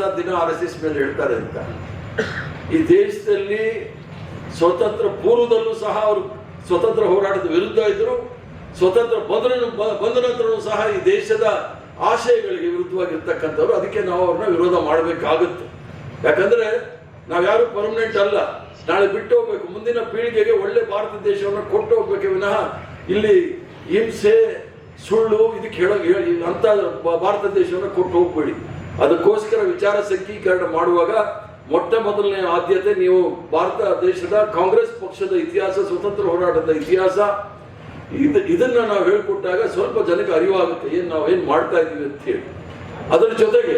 ಪ್ರಸಾದ್ ದಿನ RSS ಮೇಲೆ ಹೇಳ್ತಾರೆ ಅಂತ. ಈ ದೇಶದಲ್ಲಿ ಸ್ವತಂತ್ರ ಪೂರ್ವದಲ್ಲೂ ಸಹ ಅವರು ಸ್ವತಂತ್ರ ಹೋರಾಟದ ವಿರುದ್ಧ ಇದ್ರು, ಸ್ವತಂತ್ರ ಬಂದ ನಂತರವೂ ಸಹ ಈ ದೇಶದ ಆಶಯಗಳಿಗೆ ವಿರುದ್ಧವಾಗಿರ್ತಕ್ಕಂಥವ್ರು. ಅದಕ್ಕೆ ನಾವು ಅವ್ರನ್ನ ವಿರೋಧ ಮಾಡಬೇಕಾಗುತ್ತೆ. ಯಾಕಂದ್ರೆ ನಾವ್ಯಾರು ಪರ್ಮನೆಂಟ್ ಅಲ್ಲ, ನಾಳೆ ಬಿಟ್ಟು ಹೋಗ್ಬೇಕು, ಮುಂದಿನ ಪೀಳಿಗೆಗೆ ಒಳ್ಳೆ ಭಾರತ ದೇಶವನ್ನು ಕೊಟ್ಟು ಹೋಗ್ಬೇಕೆ ವಿನಃ ಇಲ್ಲಿ ಹಿಂಸೆ ಸುಳ್ಳು ಇದಕ್ಕೆ ಅಂತ ಭಾರತ ದೇಶವನ್ನು ಕೊಟ್ಟು ಹೋಗ್ಬೇಡಿ. ಅದಕ್ಕೋಸ್ಕರ ವಿಚಾರ ಸಂಕೀಕರಣ ಮಾಡುವಾಗ ಮೊಟ್ಟ ಮೊದಲನೇ ಆದ್ಯತೆ ನೀವು ಭಾರತ ದೇಶದ ಕಾಂಗ್ರೆಸ್ ಪಕ್ಷದ ಇತಿಹಾಸ, ಸ್ವತಂತ್ರ ಹೋರಾಟದ ಇತಿಹಾಸ ಇದನ್ನ ನಾವು ಹೇಳ್ಕೊಟ್ಟಾಗ ಸ್ವಲ್ಪ ಜನಕ್ಕೆ ಅರಿವಾಗುತ್ತೆ ನಾವೇನ್ ಮಾಡ್ತಾ ಇದೀವಿ ಅಂತ ಹೇಳಿ. ಅದರ ಜೊತೆಗೆ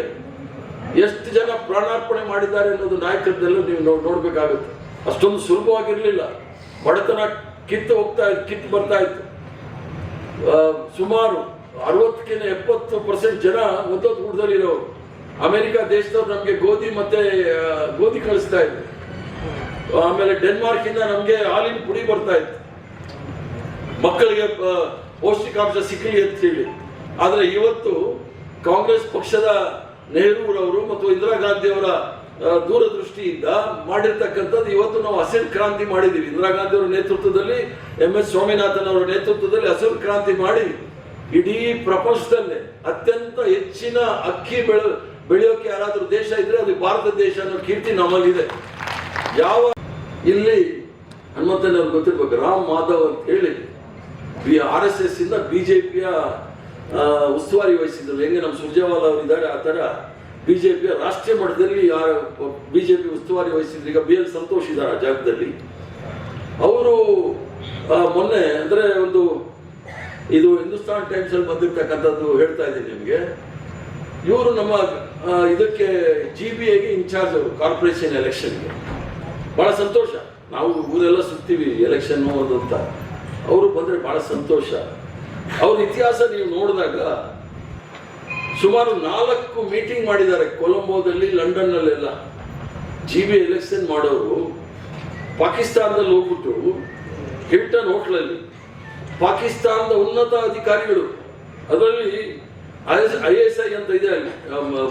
ಎಷ್ಟು ಜನ ಪ್ರಾಣಾರ್ಪಣೆ ಮಾಡಿದ್ದಾರೆ ಅನ್ನೋದು ನಾಯಕರದಲ್ಲೂ ನೀವು ನೋಡ್ಬೇಕಾಗುತ್ತೆ. ಅಷ್ಟೊಂದು ಸುಲಭವಾಗಿರ್ಲಿಲ್ಲ. ಬಡತನ ಕಿತ್ತು ಬರ್ತಾ ಇತ್ತು. ಸುಮಾರು 60-70% ಜನ ಒಂದೊಂದು ಊಟದಲ್ಲಿ ಇರೋರು. ಅಮೆರಿಕ ದೇಶದವ್ರು ನಮ್ಗೆ ಗೋಧಿ ಕಳಿಸ್ತಾ ಇದ್ರು. ಆಮೇಲೆ ಡೆನ್ಮಾರ್ಕ್ ಇಂದ ನಮ್ಗೆ ಹಾಲಿನ ಪುಡಿ ಬರ್ತಾ ಇತ್ತು, ಮಕ್ಕಳಿಗೆ ಪೌಷ್ಟಿಕಾಂಶ ಸಿಕ್ಕಲಿ ಅಂತ ಹೇಳಿ. ಆದ್ರೆ ಇವತ್ತು ಕಾಂಗ್ರೆಸ್ ಪಕ್ಷದ ನೆಹರೂರವರು ಮತ್ತು ಇಂದಿರಾ ಗಾಂಧಿ ಅವರ ದೂರದೃಷ್ಟಿಯಿಂದ ಮಾಡಿರ್ತಕ್ಕಂಥದ್ದು ಇವತ್ತು ನಾವು ಹಸಿರು ಕ್ರಾಂತಿ ಮಾಡಿದೀವಿ. ಇಂದಿರಾ ಗಾಂಧಿ ಅವರ ನೇತೃತ್ವದಲ್ಲಿ, MS ಸ್ವಾಮಿನಾಥನ್ ಅವರ ನೇತೃತ್ವದಲ್ಲಿ ಹಸಿರು ಕ್ರಾಂತಿ ಮಾಡಿ ಇಡೀ ಪ್ರಪಂಚದಲ್ಲೇ ಅತ್ಯಂತ ಹೆಚ್ಚಿನ ಅಕ್ಕಿ ಬೆಳೆಯೋಕೆ ಯಾರಾದ್ರೂ ದೇಶ ಇದ್ರೆ ಅದು ಭಾರತ ದೇಶ ಅನ್ನೋ ಕೀರ್ತಿ ನಮ್ಮಲ್ಲಿದೆ. ಯಾವ ಇಲ್ಲಿ ಹನುಮಂತನವ್ರು ಗೊತ್ತಿರ್ಬೇಕು, ರಾಮ್ ಮಾಧವ್ ಅಂತ ಹೇಳಿ RSS ಇಂದ BJPಯ ಉಸ್ತುವಾರಿ ವಹಿಸಿದ್ರು. ಹೆಂಗೆ ನಮ್ಮ ಸುರ್ಜೇವಾಲಾ ಅವರು ಇದ್ದಾರೆ ಆ ತರ BJPಯ ರಾಷ್ಟ್ರೀಯ ಮಟ್ಟದಲ್ಲಿ BJP ಉಸ್ತುವಾರಿ ವಹಿಸಿದ್ರು. ಈಗ BL ಸಂತೋಷ್ ಇದ್ದಾರೆ ಆ ಜಾಗದಲ್ಲಿ. ಅವರು ಮೊನ್ನೆ ಅಂದ್ರೆ ಇದು ಹಿಂದೂಸ್ತಾನ್ ಟೈಮ್ಸ್ ಅಲ್ಲಿ ಬಂದಿರ್ತಕ್ಕಂಥದ್ದು ಹೇಳ್ತಾ ಇದ್ದೀನಿ ನಿಮಗೆ. ಇವರು ನಮ್ಮ ಇದಕ್ಕೆ GBAಗೆ ಇನ್ಚಾರ್ಜ್ ಅವರು, ಕಾರ್ಪೊರೇಷನ್ ಎಲೆಕ್ಷನ್ಗೆ. ಬಹಳ ಸಂತೋಷ, ನಾವು ಊರೆಲ್ಲ ಸುತ್ತೀವಿ ಎಲೆಕ್ಷನ್ ಅಂತ. ಅವರು ಬಂದ್ರೆ ಬಹಳ ಸಂತೋಷ. ಅವ್ರ ಇತಿಹಾಸ ನೀವು ನೋಡಿದಾಗ ಸುಮಾರು 4 ಮೀಟಿಂಗ್ ಮಾಡಿದ್ದಾರೆ ಕೊಲಂಬೋದಲ್ಲಿ, ಲಂಡನ್ ನಲ್ಲೆಲ್ಲ. GBA ಎಲೆಕ್ಷನ್ ಮಾಡೋರು ಪಾಕಿಸ್ತಾನದಲ್ಲಿ ಹೋಗ್ಬಿಟ್ಟು ಹಿಲ್ಟನ್ ಹೋಟ್ಲಲ್ಲಿ ಪಾಕಿಸ್ತಾನದ ಉನ್ನತ ಅಧಿಕಾರಿಗಳು, ಅದರಲ್ಲಿ ISI ಅಂತ ಇದೆ ಅಲ್ಲಿ,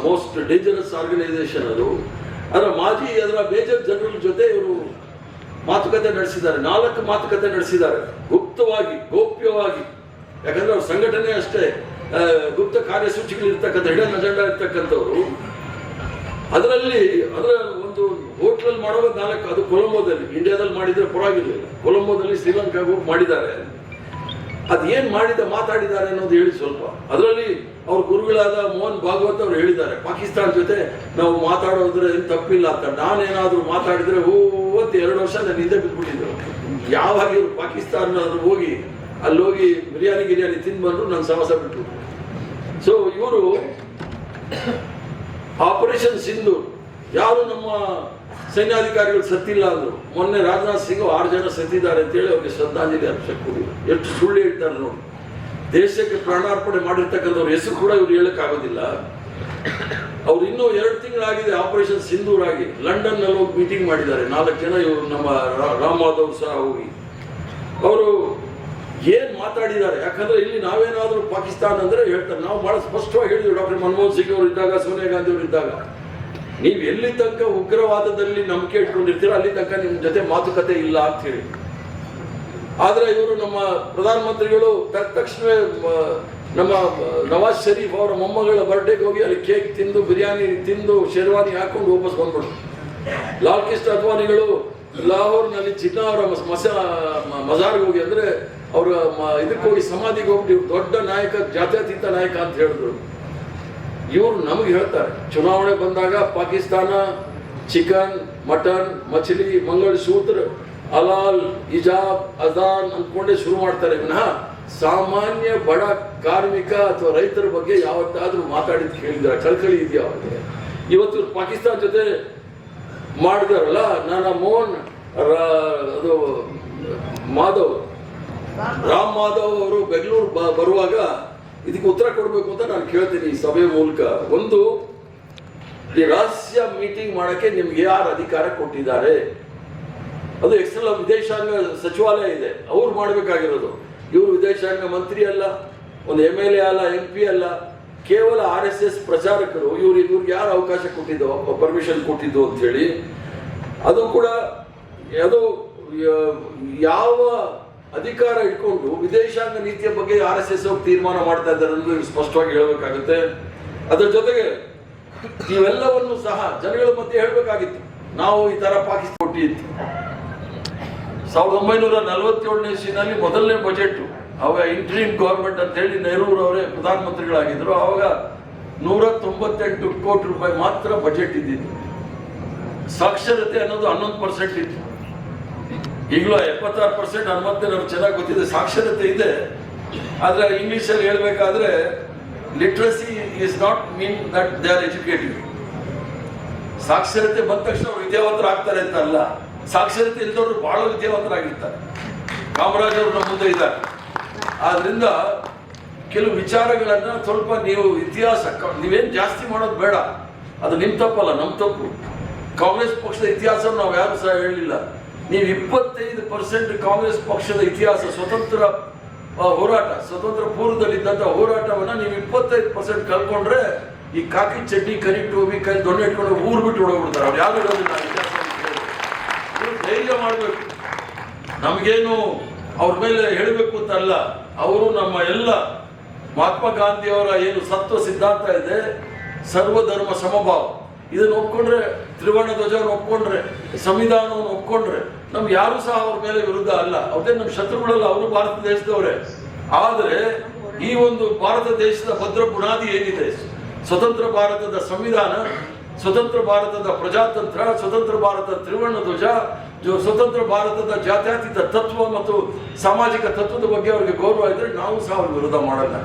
ಮೋಸ್ಟ್ ಡೇಂಜರಸ್ ಆರ್ಗನೈಸೇಷನ್ ಅದು, ಅದರ ಮೇಜರ್ ಜನರಲ್ ಜೊತೆ ಇವರು ಮಾತುಕತೆ ನಡೆಸಿದ್ದಾರೆ. 4 ಮಾತುಕತೆ ನಡೆಸಿದ್ದಾರೆ ಗುಪ್ತವಾಗಿ, ಗೌಪ್ಯವಾಗಿ. ಯಾಕಂದ್ರೆ ಅವ್ರ ಸಂಘಟನೆ ಅಷ್ಟೇ ಗುಪ್ತ ಕಾರ್ಯಸೂಚಿಗಳು ಇರ್ತಕ್ಕಂಥ, ಹಿಡನ್ ಅಜೆಂಡಾ ಇರ್ತಕ್ಕಂಥವ್ರು. ಅದರ ಒಂದು ಹೋಟ್ಲಲ್ಲಿ ಮಾಡುವ 4, ಅದು ಕೊಲಂಬೋದಲ್ಲಿ. ಇಂಡಿಯಾದಲ್ಲಿ ಮಾಡಿದ್ರೆ ಪರವಾಗಿರ್ಲಿಲ್ಲ, ಕೊಲಂಬೋದಲ್ಲಿ ಶ್ರೀಲಂಕಾಗ ಹೋಗಿ ಮಾಡಿದ್ದಾರೆ. ಅದೇನ್ ಮಾತಾಡಿದ್ದಾರೆ ಅನ್ನೋದು ಹೇಳಿ ಸ್ವಲ್ಪ. ಅದರಲ್ಲಿ ಅವ್ರ ಗುರುಗಳಾದ ಮೋಹನ್ ಭಾಗವತ್ ಅವರು ಹೇಳಿದ್ದಾರೆ, ಪಾಕಿಸ್ತಾನ ಜೊತೆ ನಾವು ಮಾತಾಡೋದ್ರೆ ಏನ್ ತಪ್ಪಿಲ್ಲ ಅಂತ. ನಾನೇನಾದ್ರೂ ಮಾತಾಡಿದ್ರೆ 2 ವರ್ಷ ನಾನು ಹಿಂದೆ ಬಿದ್ದುಬಿಟ್ಟಿದ್ರು. ಯಾವಾಗ ಇವ್ರು ಪಾಕಿಸ್ತಾನ ಹೋಗಿ ಅಲ್ಲೋಗಿ ಗಿರಿಯಾನಿ ತಿಂದು ಬಂದ್ರು ನನ್ನ ಸಾಹಸ ಬಿಟ್ರು. ಸೊ ಇವರು ಆಪರೇಷನ್ ಸಿಂಧು ಯಾರು ನಮ್ಮ ಸೈನ್ಯಾಧಿಕಾರಿಗಳು ಸತ್ತಿಲ್ಲ ಅಂದ್ರು. ಮೊನ್ನೆ ರಾಜನಾಥ್ ಸಿಂಗ್ 6 ಜನ ಸತ್ತಿದ್ದಾರೆ ಅಂತೇಳಿ ಅವ್ರಿಗೆ ಶ್ರದ್ಧಾಂಜಲಿ ಅರ್ಪಿಸಕ್ಕೆ ಎಷ್ಟು ಸುಳ್ಳು ಹೇಳ್ತಾರೆ ನೋಡಿ. ದೇಶಕ್ಕೆ ಪ್ರಾಣಾರ್ಪಣೆ ಮಾಡಿರ್ತಕ್ಕಂಥವ್ರ ಹೆಸರು ಕೂಡ ಇವ್ರು ಹೇಳಕ್ ಆಗೋದಿಲ್ಲ. ಅವ್ರು ಇನ್ನೂ 2 ತಿಂಗಳಾಗಿದೆ ಆಪರೇಷನ್ ಸಿಂಧೂರ್ ಆಗಿ. ಲಂಡನ್ ನಲ್ಲಿ ಹೋಗಿ ಮೀಟಿಂಗ್ ಮಾಡಿದ್ದಾರೆ 4 ಜನ. ಇವರು ನಮ್ಮ ರಾಮ್ ಮಾಧವ್ ಸಹ ಹೋಗಿ ಅವರು ಏನ್ ಮಾತಾಡಿದ್ದಾರೆ. ಯಾಕಂದ್ರೆ ಇಲ್ಲಿ ನಾವೇನಾದ್ರೂ ಪಾಕಿಸ್ತಾನ ಅಂದ್ರೆ ಹೇಳ್ತಾರೆ. ನಾವು ಬಹಳ ಸ್ಪಷ್ಟವಾಗಿ ಹೇಳಿದ್ವಿ ಡಾಕ್ಟರ್ ಮನಮೋಹನ್ ಸಿಂಗ್ ಅವರು ಇದ್ದಾಗ, ಸೋನಿಯಾ ಗಾಂಧಿ ಅವರು ಇದ್ದಾಗ, ನೀವು ಎಲ್ಲಿ ತನಕ ಉಗ್ರವಾದದಲ್ಲಿ ನಂಬಿಕೆ ಇಟ್ಕೊಂಡಿರ್ತೀರ ಅಲ್ಲಿ ತನಕ ನಿಮ್ ಜೊತೆ ಮಾತುಕತೆ ಇಲ್ಲ ಅಂತ ಹೇಳಿ. ಆದ್ರೆ ಇವರು ನಮ್ಮ ಪ್ರಧಾನಮಂತ್ರಿಗಳು ತಕ್ಷಣವೇ ನಮ್ಮ ನವಾಜ್ ಶರೀಫ್ ಅವರ ಮೊಮ್ಮಗಳ ಬರ್ಡೇಗೆ ಹೋಗಿ ಅಲ್ಲಿ ಕೇಕ್ ತಿಂದು, ಬಿರಿಯಾನಿ ತಿಂದು, ಶೇರ್ವಾನಿ ಹಾಕೊಂಡು ವಾಪಸ್ ಬಂದ್ಬಿಡು. ಲಾಲ್ ಕೃಷ್ಣ ಅದ್ವಾನಿಗಳು ಲಾಹೋರ್ನಲ್ಲಿ ಜಿನ್ನಾ ಅವರ ಮಜಾರ್ಗೆ ಹೋಗಿ, ಅಂದ್ರೆ ಅವರ ಇದಕ್ಕೆ ಹೋಗಿ ಸಮಾಧಿಗೆ ಹೋಗಿ ದೊಡ್ಡ ನಾಯಕ, ಜಾತ್ಯತೀತ ನಾಯಕ ಅಂತ ಹೇಳಿದ್ರು. ಇವರು ನಮಗೆ ಹೇಳ್ತಾರೆ ಚುನಾವಣೆ ಬಂದಾಗ ಪಾಕಿಸ್ತಾನ ಚಿಕನ್, ಮಟನ್, ಮछली, ಮಂಗಳಸೂತ್ರ, ಹಲಾಲ್, ಹಿಜಾಬ್, ಅಜಾನ್ ಅಂದ್ಕೊಂಡೇ ಶುರು ಮಾಡ್ತಾರೆ ವಿನಃ ಸಾಮಾನ್ಯ ಬಡ ಕಾರ್ಮಿಕ ಅಥವಾ ರೈತರ ಬಗ್ಗೆ ಯಾವತ್ತಾದ್ರೂ ಮಾತಾಡಿದ್ ಕೇಳಿದ್ರೆ ಕಳ್ಕಳಿ ಇದೆಯಾ ಅವ್ರಿಗೆ? ಇವತ್ತು ಪಾಕಿಸ್ತಾನ ಜೊತೆ ಮಾಡಿದಾರಲ್ಲ, ಮೋಹನ್ ಅದು ರಾಮ್ ಮಾಧವ್ ಅವರು ಬೆಂಗಳೂರು ಬರುವಾಗ ಇದಕ್ಕೆ ಉತ್ತರ ಕೊಡಬೇಕು ಅಂತ ನಾನು ಕೇಳ್ತೀನಿ ಈ ಸಭೆ ಮೂಲಕ. ಒಂದು, ಈ ರಹಸ್ಯ ಮೀಟಿಂಗ್ ಮಾಡಕ್ಕೆ ನಿಮ್ಗೆ ಯಾರು ಅಧಿಕಾರ ಕೊಟ್ಟಿದ್ದಾರೆ? ಅದು ಎಕ್ಸ್ಟರ್ನಲ್ ವಿದೇಶಾಂಗ ಸಚಿವಾಲಯ ಇದೆ, ಅವ್ರು ಮಾಡ್ಬೇಕಾಗಿರೋದು. ಇವರು ವಿದೇಶಾಂಗ ಮಂತ್ರಿ ಅಲ್ಲ, ಒಂದು MLA ಅಲ್ಲ, MP ಅಲ್ಲ. ಕೇವಲ RSS ಪ್ರಚಾರಕರು ಇವ್ರಿಗೆ ಯಾರು ಅವಕಾಶ ಕೊಟ್ಟಿದ್ದೋ ಪರ್ಮಿಷನ್ ಕೊಟ್ಟಿದ್ದು ಅಂತ ಹೇಳಿ, ಅದು ಕೂಡ ಅದು ಯಾವ ಅಧಿಕಾರ ಇಟ್ಕೊಂಡು ವಿದೇಶಾಂಗ ನೀತಿಯ ಬಗ್ಗೆ RSS ತೀರ್ಮಾನ ಮಾಡ್ತಾ ಇದ್ದಾರೆ ಅನ್ನೋದು ಸ್ಪಷ್ಟವಾಗಿ ಹೇಳಬೇಕಾಗುತ್ತೆ. ಅದರ ಜೊತೆಗೆ ಇವೆಲ್ಲವನ್ನು ಸಹ ಜನಗಳ ಮಧ್ಯೆ ಹೇಳಬೇಕಾಗಿತ್ತು. ನಾವು ಈ ತರ ಪಾಕಿಸ್ತಾನ ಕೊಟ್ಟಿತ್ತು 1947ನೇ ಇಸ್ವಿನಲ್ಲಿ ಮೊದಲನೇ ಬಜೆಟ್, ಅವಾಗ ಇಂಟ್ರೀಮ್ ಗವರ್ಮೆಂಟ್ ಅಂತ ಹೇಳಿ ನೆಹರು ಅವರೇ ಪ್ರಧಾನಮಂತ್ರಿಗಳಾಗಿದ್ರು. ಅವಾಗ 198 ಕೋಟಿ ರೂಪಾಯಿ ಮಾತ್ರ ಬಜೆಟ್ ಇದ್ದಿದ್ದು. ಸಾಕ್ಷರತೆ ಅನ್ನೋದು 11% ಇತ್ತು. ಈಗಲೂ 76% ಹನುಮಂತನವ್ರು ಚೆನ್ನಾಗಿ ಗೊತ್ತಿದೆ. ಸಾಕ್ಷರತೆ ಇದೆ, ಆದ್ರೆ ಇಂಗ್ಲಿಷಲ್ಲಿ ಹೇಳ್ಬೇಕಾದ್ರೆ literacy is not mean that they are educated. ಸಾಕ್ಷರತೆ ಬಂದ ತಕ್ಷಣ ಅವ್ರು ವಿದ್ಯಾವಂತರಾಗ್ತಾರೆ ಅಂತ ಅಲ್ಲ, ಸಾಕ್ಷರತೆ ಇಲ್ದವರು ಬಹಳ ವಿದ್ಯಾವಂತರಾಗಿರ್ತಾರೆ. ಕಾಮರಾಜ್ ಅವರು ನಮ್ಮ ಮುಂದೆ ಇದ್ದಾರೆ. ಆದ್ರಿಂದ ಕೆಲವು ವಿಚಾರಗಳನ್ನ ಸ್ವಲ್ಪ ನೀವು ಇತಿಹಾಸ ನೀವೇನು ಜಾಸ್ತಿ ಮಾಡೋದು ಬೇಡ, ಅದು ನಿಮ್ ತಪ್ಪಲ್ಲ, ನಮ್ಮ ತಪ್ಪು. ಕಾಂಗ್ರೆಸ್ ಪಕ್ಷದ ಇತಿಹಾಸವನ್ನು ನಾವು ಯಾರು ಸಹ ಹೇಳಲಿಲ್ಲ. ನೀವು 25% ಕಾಂಗ್ರೆಸ್ ಪಕ್ಷದ ಇತಿಹಾಸ, ಸ್ವತಂತ್ರ ಹೋರಾಟ, ಸ್ವತಂತ್ರ ಪೂರ್ವದಲ್ಲಿದ್ದಂಥ ಹೋರಾಟವನ್ನ ನೀವು 25% ಕಳ್ಕೊಂಡ್ರೆ ಈ ಕಾಕಿ ಚಡ್ಡಿ ಕರಿ ಟೋಬಿ ಕೈ ದೊಣ್ಣೆ ಇಟ್ಕೊಂಡು ಊರು ಬಿಟ್ಟು ಹೊಡೋಗ್ಬಿಡ್ತಾರೆ. ಅವ್ರು ಯಾರು ಹೇಳೋದಿಲ್ಲ. ಧೈರ್ಯ ಮಾಡಬೇಕು. ನಮಗೇನು ಅವ್ರ ಮೇಲೆ ಹೇಳಬೇಕು ಅಂತ ಅಲ್ಲ, ಅವರು ನಮ್ಮ ಎಲ್ಲ ಮಹಾತ್ಮ ಗಾಂಧಿಯವರ ಏನು ಸತ್ವ ಸಿದ್ಧಾಂತ ಇದೆ, ಸರ್ವಧರ್ಮ ಸಮಭಾವ, ಇದನ್ನು ಒಪ್ಕೊಂಡ್ರೆ, ತ್ರಿವರ್ಣ ಧ್ವಜವನ್ನು ಒಪ್ಕೊಂಡ್ರೆ, ಸಂವಿಧಾನವನ್ನು ಒಪ್ಕೊಂಡ್ರೆ ನಮ್ಗೆ ಯಾರು ಸಹ ಅವ್ರ ಮೇಲೆ ವಿರುದ್ಧ ಅಲ್ಲ. ಅವ್ರದೇ ನಮ್ಮ ಶತ್ರುಗಳಲ್ಲ, ಅವರು ಭಾರತ ದೇಶದವರೇ. ಆದರೆ ಈ ಒಂದು ಭಾರತ ದೇಶದ ಭದ್ರ ಬುನಾದಿ ಏನಿದೆ, ಸ್ವತಂತ್ರ ಭಾರತದ ಸಂವಿಧಾನ, ಸ್ವತಂತ್ರ ಭಾರತದ ಪ್ರಜಾತಂತ್ರ, ಸ್ವತಂತ್ರ ಭಾರತದ ತ್ರಿವರ್ಣ ಧ್ವಜ, ಸ್ವತಂತ್ರ ಭಾರತದ ಜಾತ್ಯತೀತ ತತ್ವ ಮತ್ತು ಸಾಮಾಜಿಕ ತತ್ವದ ಬಗ್ಗೆ ಅವರಿಗೆ ಗೌರವ ಇದ್ರೆ ನಾವು ಸಹ ಅವ್ರ ವಿರೋಧ ಮಾಡಲ್ಲ.